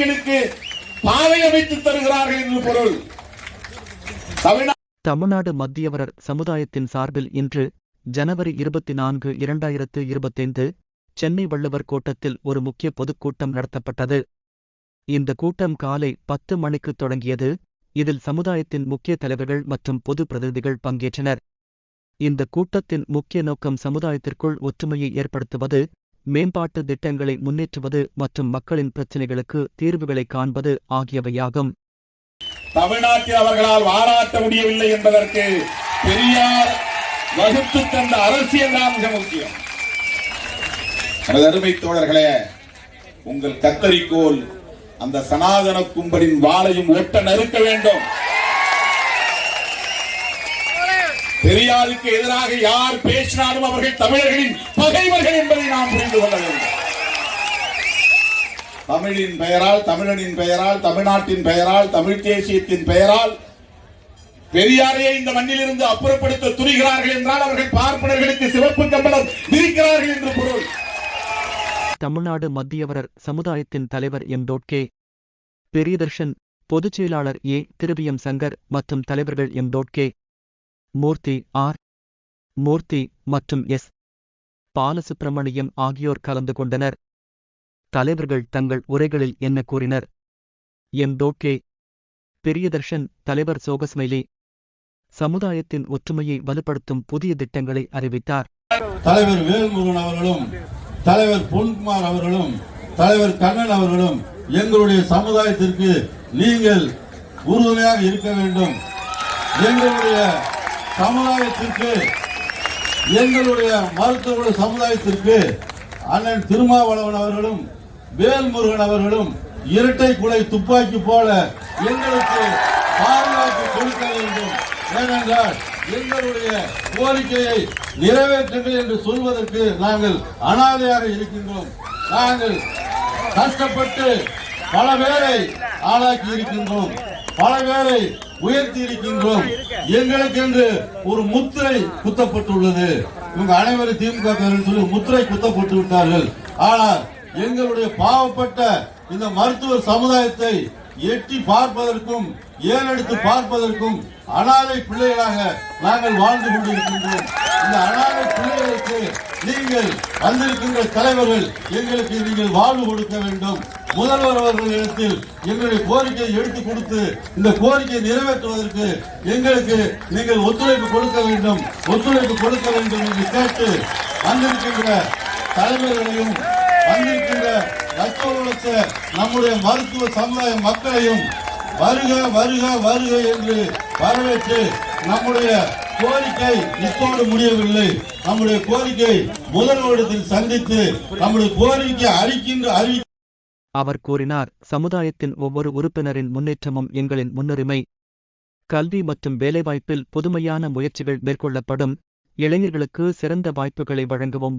முயற்சிகளுக்கு பாதை அமைத்து தருகிறார்கள் என்று பொருள். தமிழ்நாடு மத்தியவரர் சமுதாயத்தின் சார்பில் இன்று ஜனவரி 24, 2025 சென்னை வள்ளுவர் கோட்டத்தில் ஒரு முக்கிய பொதுக்கூட்டம் நடத்தப்பட்டது. இந்த கூட்டம் காலை 10 மணிக்கு தொடங்கியது. இதில் சமுதாயத்தின் முக்கிய தலைவர்கள் மற்றும் பொது பிரதிநிதிகள் பங்கேற்றனர். இந்த கூட்டத்தின் முக்கிய நோக்கம் சமுதாயத்திற்குள் ஒற்றுமையை ஏற்படுத்துவது, மேம்பாட்டு திட்டங்களை முன்னேற்றுவது மற்றும் மக்களின் பிரச்சினைகளுக்கு தீர்வுகளை காண்பது ஆகியவையாகும். தமிழ்நாட்டில் அவர்களால் வாராட்ட முடியவில்லை என்பதற்கு பெரியார் வகுத்து தந்த அரசியல் தான் மிக முக்கியம். அருமை தோழர்களே, உங்கள் கத்தரிக்கோல் அந்த சனாதன கும்பலின் வாளையும் ஒட்ட நறுக்க வேண்டும். பெரியாருக்கு எதிராக யார் பேசினாலும் அவர்கள் தமிழர்களின் பகைவர்கள் என்பதை நாம் புரிந்து கொள்ள வேண்டும். தமிழின் பெயரால், தமிழனின் பெயரால், தமிழ்நாட்டின் பெயரால், தமிழ் தேசியத்தின் பெயரால் பெரியாரையே இந்த மண்ணிலிருந்து அப்புறப்படுத்த துணிகிறார்கள் என்றால் அவர்கள் பார்ப்பனர்களுக்கு சிவப்பு கம்பளம் விரிக்கிறார்கள் என்று பொருள். தமிழ்நாடு மத்தியவரர் சமுதாயத்தின் தலைவர் எம்.கே. பெரியதர்ஷன், பொதுச் செயலாளர் ஏ. திருவியம் சங்கர் மற்றும் தலைவர்கள் எம்.கே. மூர்த்தி, ஆர். மூர்த்தி மற்றும் எஸ். பாலசுப்பிரமணியம் ஆகியோர் கலந்து கொண்டனர். தலைவர்கள் தங்கள் உரைகளில் என்ன கூறினர்? எம்.கே. பெரியதர்ஷன் தலைவர் சோகஸ்மைலி சமுதாயத்தின் ஒற்றுமையை வலுப்படுத்தும் புதிய திட்டங்களை அறிவித்தார். தலைவர் வேல்முருகன் அவர்களும், தலைவர் பொன்குமார் அவர்களும், தலைவர் கண்ணன் அவர்களும் எங்களுடைய சமுதாயத்திற்கு நீங்கள் உறுதுணையாக இருக்க வேண்டும். எங்களுடைய சமுதாயத்திற்கு, எங்களுடைய மருத்துவ சமுதாயத்திற்கு அண்ணன் திருமாவளவன் அவர்களும் வேல்முருகன் அவர்களும் இரட்டை குலை துப்பாக்கி போல எங்களுக்கு பாதுகாப்பு கொடுக்க வேண்டும். ஏனென்றால் எங்களுடைய கோரிக்கையை நிறைவேற்றுங்கள் என்று சொல்வதற்கு நாங்கள் அனாதையாக இருக்கின்றோம். நாங்கள் கஷ்டப்பட்டு பல பேரை ஆளாக்கி இருக்கின்றோம், பல பேரை உயர்த்தி இருக்கின்றோம். எங்களுக்கு என்று ஒரு முத்திரை குத்தப்பட்டுள்ளது. இவங்க அனைவரும் திமுக சொல்லி முத்திரை குத்தப்பட்டு விட்டார்கள். ஆனால் எங்களுடைய பாவப்பட்ட இந்த மருத்துவ சமுதாயத்தை எட்டி பார்ப்பதற்கும் ஏறெடுத்து பார்ப்பதற்கும் அனாதை பிள்ளைகளாக நாங்கள் வாழ்ந்து கொண்டிருக்கின்றோம். இந்த அனாதை பிள்ளைகளுக்கு நீங்கள் வந்திருக்கின்ற தலைவர்கள் எங்களுக்கு நீங்கள் வாழ்வு கொடுக்க வேண்டும். முதல்வர் அவர்களிடத்தில் எங்களுடைய கோரிக்கையை எடுத்துக் கொடுத்து இந்த கோரிக்கையை நிறைவேற்றுவதற்கு எங்களுக்கு நீங்கள் ஒத்துழைப்பு கொடுக்க வேண்டும், ஒத்துழைப்பு கொடுக்க வேண்டும் என்று கேட்டு வந்திருக்கின்ற தலைவர்களையும் வந்திருக்கின்ற நம்முடைய மருத்துவ சமுதாய மக்களையும் வருக வருக வருக என்று வரவேற்று நம்முடைய கோரிக்கை இப்போது முடியவில்லை. நம்முடைய கோரிக்கை முதல்வரிடத்தில் சந்தித்து நம்முடைய கோரிக்கை அறிவிக்கின்ற அவர் கூறினார். சமுதாயத்தின் ஒவ்வொரு உறுப்பினரின் முன்னேற்றமும் எங்களின் முன்னுரிமை. கல்வி மற்றும் வேலைவாய்ப்பில் புதுமையான முயற்சிகள் மேற்கொள்ளப்படும். இளைஞர்களுக்கு சிறந்த வாய்ப்புகளை வழங்கவும்.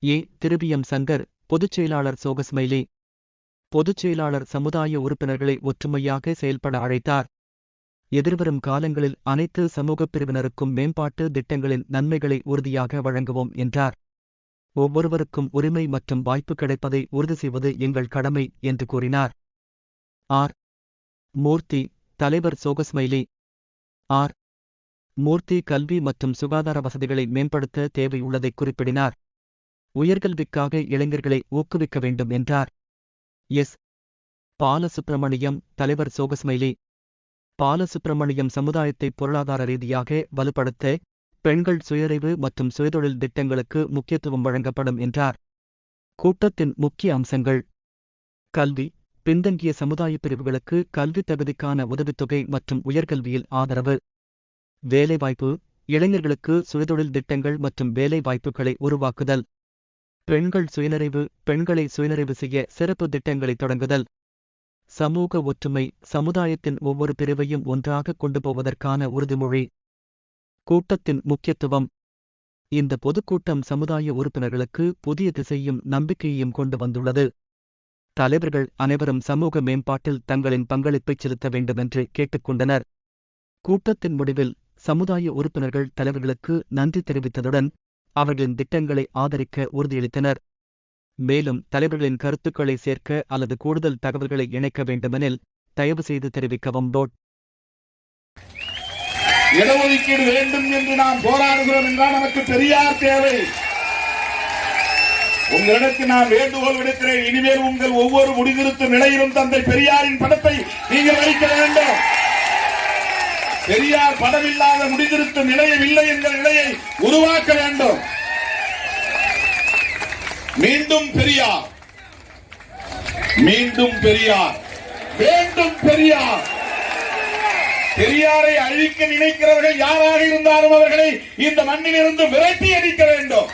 ஏ. திருவியம் சங்கர், பொதுச் செயலாளர் சோகஸ்மைலி. பொதுச் செயலாளர் சமுதாய உறுப்பினர்களை ஒற்றுமையாக செயல்பட அழைத்தார். எதிர்வரும் காலங்களில் அனைத்து சமூகப் பிரிவினருக்கும் மேம்பாட்டு திட்டங்களின் நன்மைகளை உறுதியாக வழங்குவோம் என்றார். ஒவ்வொருவருக்கும் உரிமை மற்றும் வாய்ப்பு கிடைப்பதை உறுதி செய்வது எங்கள் கடமை என்று கூறினார். ஆர். மூர்த்தி, தலைவர் சோகஸ்மைலி. ஆர். மூர்த்தி கல்வி மற்றும் சுகாதார வசதிகளை மேம்படுத்த தேவை உள்ளதை குறிப்பிடினார். உயர்கல்விக்காக இளைஞர்களை ஊக்குவிக்க வேண்டும் என்றார். எஸ். பாலசுப்பிரமணியம், தலைவர் சோகஸ்மைலி. பாலசுப்பிரமணியம் சமுதாயத்தை பொருளாதார ரீதியாக வலுப்படுத்த பெண்கள் சுயறிவு மற்றும் சுயதொழில் திட்டங்களுக்கு முக்கியத்துவம் வழங்கப்படும் என்றார். கூட்டத்தின் முக்கிய அம்சங்கள்: கல்வி, பின்தங்கிய சமுதாய பிரிவுகளுக்கு கல்வி தகுதிக்கான உதவித்தொகை மற்றும் உயர்கல்வியில் ஆதரவு. வேலைவாய்ப்பு, இளைஞர்களுக்கு சுயதொழில் திட்டங்கள் மற்றும் வேலை வாய்ப்புகளை உருவாக்குதல். பெண்கள் சுயநிறைவு, பெண்களை சுயநிறைவு செய்ய சிறப்பு திட்டங்களை தொடங்குதல். சமூக ஒற்றுமை, சமுதாயத்தின் ஒவ்வொரு பிரிவையும் ஒன்றாக கொண்டு போவதற்கான உறுதிமொழி. கூட்டத்தின் முக்கியத்துவம்: இந்த பொதுக்கூட்டம் சமுதாய உறுப்பினர்களுக்கு புதிய திசையும் நம்பிக்கையையும் கொண்டு வந்துள்ளது. தலைவர்கள் அனைவரும் சமூக மேம்பாட்டில் தங்களின் பங்களிப்பைச் செலுத்த வேண்டுமென்று கேட்டுக்கொண்டனர். கூட்டத்தின் முடிவில் சமுதாய உறுப்பினர்கள் தலைவர்களுக்கு நன்றி தெரிவித்ததுடன் அவர்களின் திட்டங்களை ஆதரிக்க உறுதியளித்தனர். மேலும் தலைவர்களின் கருத்துக்களை சேர்க்க அல்லது கூடுதல் தகவல்களை இணைக்க வேண்டுமெனில் தயவு செய்து தெரிவிக்கவும். இடஒதுக்கீடு வேண்டும் என்று நாம் போராடுகிறோம் என்றால் நமக்கு பெரியார் தேவை. உங்களிடத்தில் நான் வேண்டுகோள் விடுக்கிறேன். இனிமேல் உங்கள் ஒவ்வொரு முடிதிருத்தும் நிலையிலும் தந்தை பெரியாரின் படத்தை நீங்கள் வைக்க வேண்டும். பெரியார் படம் இல்லாத முடிதிருத்தும் நிலையம் இல்லை என்ற நிலையை உருவாக்க வேண்டும். மீண்டும் பெரியார், மீண்டும் பெரியார், வேண்டும் பெரியார். பெரியாரை அழிக்க நினைக்கிறவர்கள் யாராக இருந்தாலும் அவர்களை இந்த மண்ணிலிருந்து விரட்டி அடிக்க வேண்டும்.